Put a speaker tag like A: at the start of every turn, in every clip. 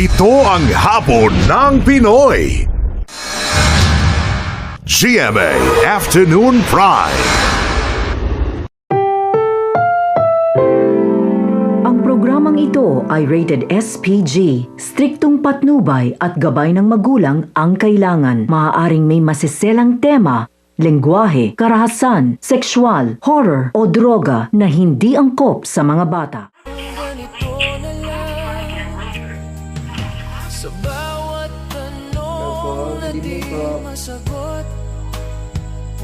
A: Ito ang Hapon ng Pinoy. GMA Afternoon Prime.
B: Ang programang ito ay rated SPG. Striktong patnubay at gabay ng magulang ang kailangan. Maaaring may masiselang tema, lengguwahe, karahasan, sexual, horror o droga na hindi angkop sa mga bata.
C: Ganito na lang sa bawat tanong na di masagot.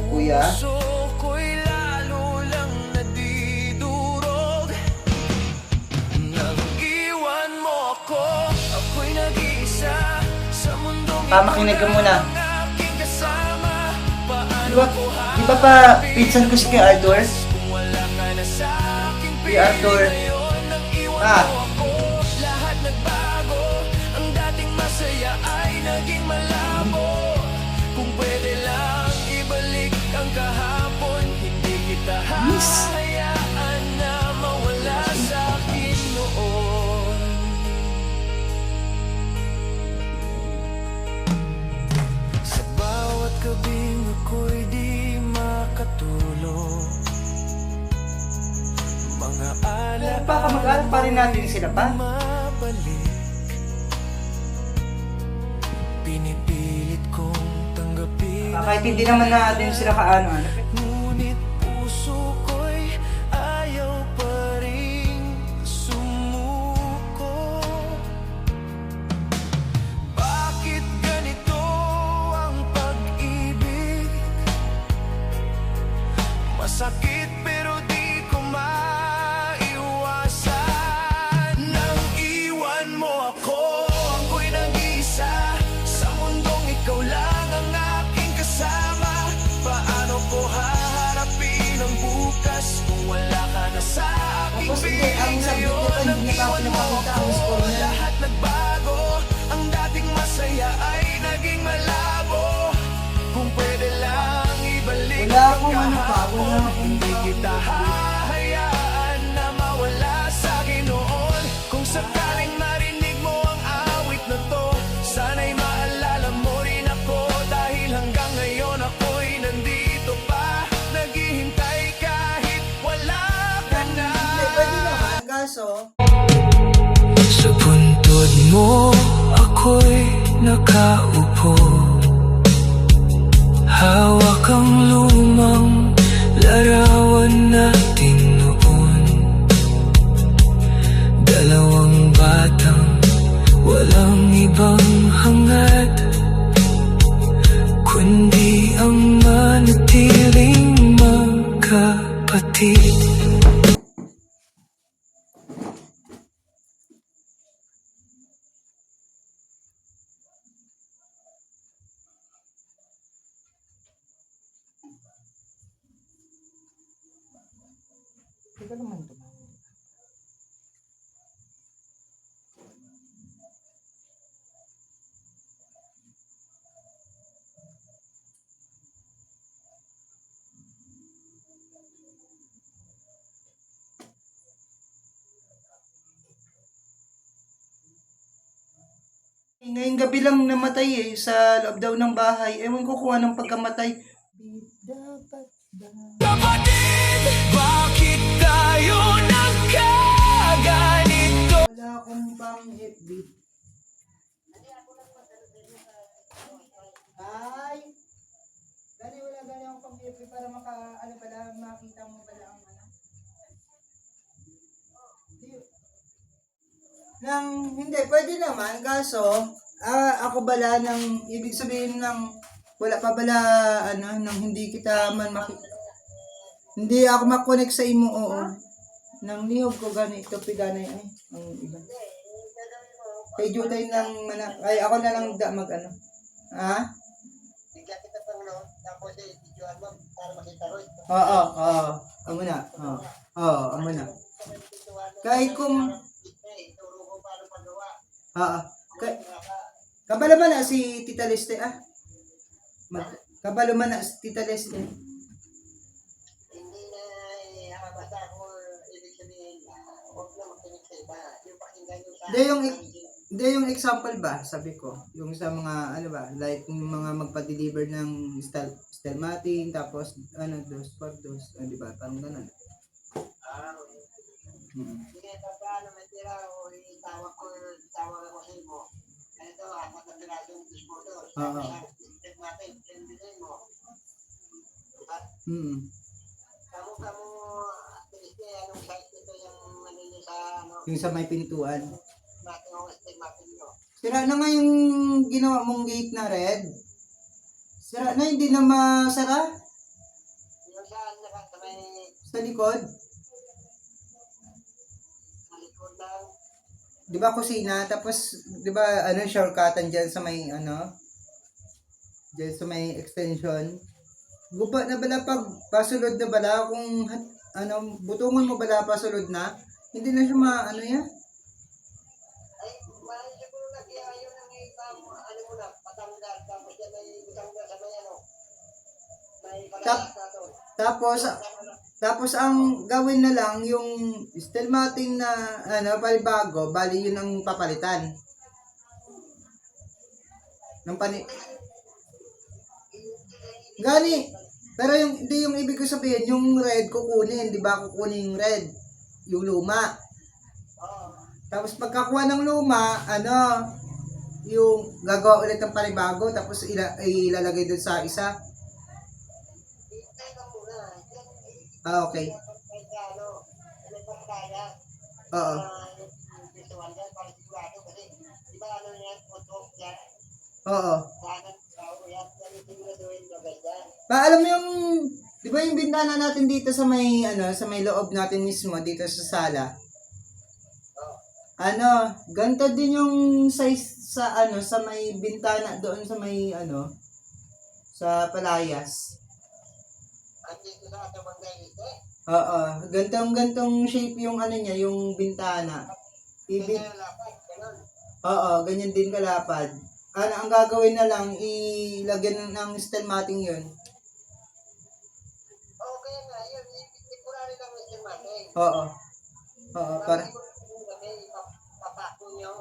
D: Kuya?
C: Puso ko'y lalo lang nadidurog. Nang iwan mo ako, ako'y nag-iisa sa mundong
D: Makinig ka muna.
C: aking kasama.
D: Di ba pa pinsan ko si Kuya Arthur?
C: Kung wala ka na sa aking
D: Kuya Arthur.
C: ngayon, nang iwan
D: Ah.
C: mo ako, lahat nagbago. Ang dating masaya ay naging malabo. Kung pwede lang ibalik ang kahapon, hindi kita hahayaan na mawala sa akin noon. Sa bawat gabing ako'y di makatulog. Mga
D: Pero pa kamag-anak pa rin natin sila pa.
C: mabalik. Pinipilit kong tanggapin
D: Kahit hindi naman natin sila kaano-ano.
C: ngunit puso ko'y ayaw pa rin sumuko. Bakit ganito ang pag-ibig? Masakit pero di ko maiwasan. Nang iwan mo ako, ako'y nag-isa sa mundong ikaw lang ang aking kasama. Paano ko haharapin ang bukas kung wala ka na sa aking
D: Tapos hindi, ang
C: piling
D: subject
C: ngayon?
D: nito, hindi
C: Nang
D: na
C: iwan mo
D: pinapakita ang
C: ako,
D: score niya.
C: lahat nagbago. Ang dating masaya ay naging malabo. Kung pwede lang ibalik
D: Wala
C: ang
D: akong ano pa,
C: kahapon,
D: wala akong
C: hindi kita hahayaan na mawala sa akin noon. Kung sakaling marinig mo ang awit na to, sana'y maalala mo rin ako. Dahil hanggang ngayon ako'y nandito pa, naghihintay kahit wala ka na.
D: Hindi, pwede naman. Kaso,
C: Sa puntod mo ako'y nakaupo, hawak ang lumang larawan natin noon. Dalawang batang walang ibang hangad, kundi ang manatiling magkapatid.
D: teka naman ito. Ngayong gabi lang namatay sa loob daw ng bahay. Ewan ko kung anong pagkamatay.
C: Kapatid, bakit tayo nagkaganito?
D: Wala akong pang FB. Ay! Wala akong pang FB para makita mo pala ang ano. Hindi, pwede naman. Kaso, ako bala ibig sabihin wala pa bala, nang hindi kita man hindi ako makonect sa imo, oo. Nang niyog ko ganito, piganay ang iba. Kay Jutay ay ako na lang mag-ano. Ha?
E: Bigyan kita pang tapos videoan mo para makita ro.
D: Oo. Amo na. Oo, amo na. Kahit kung
E: Turo ko paano pagawa.
D: Oo. Kabalo man na si Tita Leste kabalo man na si Tita Leste.
E: Hindi na basta ako ibig sabihin, huwag na makinig sa iba. Yung pakinggan nyo sa
D: Hindi, yung Hindi, yung example ba, sabi ko, yung sa mga, ano ba, like, yung mga magpa-deliver ng style matting, tapos, ano, dos por dos, di ba, parang ganun.
E: Sige, pagka may tira o itawag ako sa mo. Ito, apat na pirasong disposal.
D: Oo.
E: Step natin, bilhin mo. Diba? Kamu, anong size nito yung manili sa,
D: Yung sa may pintuan.
E: natin o step natin nyo.
D: Sira na nga yung ginawa mong gate na red. Sira na, hindi na masara
E: Yung saan, sa may
D: sa likod.
E: likod lang.
D: Di ba kusina, tapos, di ba, ano, shortcutan dyan sa may, ano, dyan sa may extension. Guba na bala pag pasulod na bala, kung, ano, butungon mo bala pasulod na, hindi na siya ano yan.
E: Ay, mahal siguro na kaya yun ang ano mo na, patanggal. Tapos yan may patanggal sa may ano. May palakas na to.
D: Tapos ang gawin na lang, yung steel matting na, ano, palibago, bali yun ang papalitan. Gani, pero hindi yung ibig ko sabihin, yung red kukunin, di ba? Kukunin yung red, yung luma. Tapos pagkakuha ng luma, ano, yung gagawa ulit ng panibago, tapos ilalagay doon sa isa.
E: Hintay ka muna.
D: Ah, okay.
E: Kaya ano, may pagkaya.
D: Oo.
E: Yung visual yan, para sigurado kasi, di ba ano yan, putok yan,
D: Oo.
E: kanan, tao yan, yan yung siguraduhin na ganyan.
D: Alam mo yung, di ba yung bintana natin dito sa may, ano, sa may loob natin mismo, dito sa sala? Ano, ganito din yung size sa, ano, sa may bintana doon sa may, ano, sa palayas.
E: Andito sa barangay ito,
D: Oo, gantong shape yung, ano niya, yung bintana. Ibig,
E: kaya lapad, ganun.
D: oo, ganyan din kalapad. Ano, ang gagawin na lang, ilagyan ng steel matting yun.
E: Oo, kaya nga, yun, temporary lang yung simating.
D: Oo. Oo, para.
E: Papako nyo.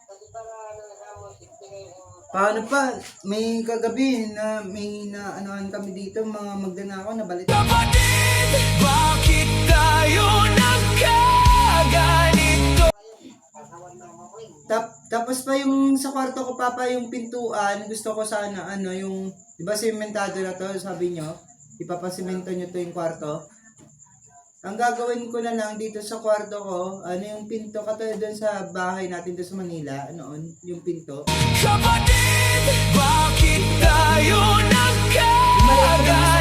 E: Kasi para ano na mo, sigtigay yung
D: Paano pa? May kagabi na may na anoan kami dito, mga magdanakaw na balita.
C: Kapatid, bakit tayo nagkaganito?
E: kasawan ng mamuin.
D: Tapos pa yung sa kwarto ko papa yung pintuan, gusto ko sana ano yung 'di ba sementado na to, sabi nyo, ipapasemento nyo to yung kwarto. Ang gagawin ko na lang dito sa kwarto ko, ano yung pinto katulad doon sa bahay natin doon sa Manila, noon, yung pinto.
C: Kapatid, bakit tayo nagkaganito?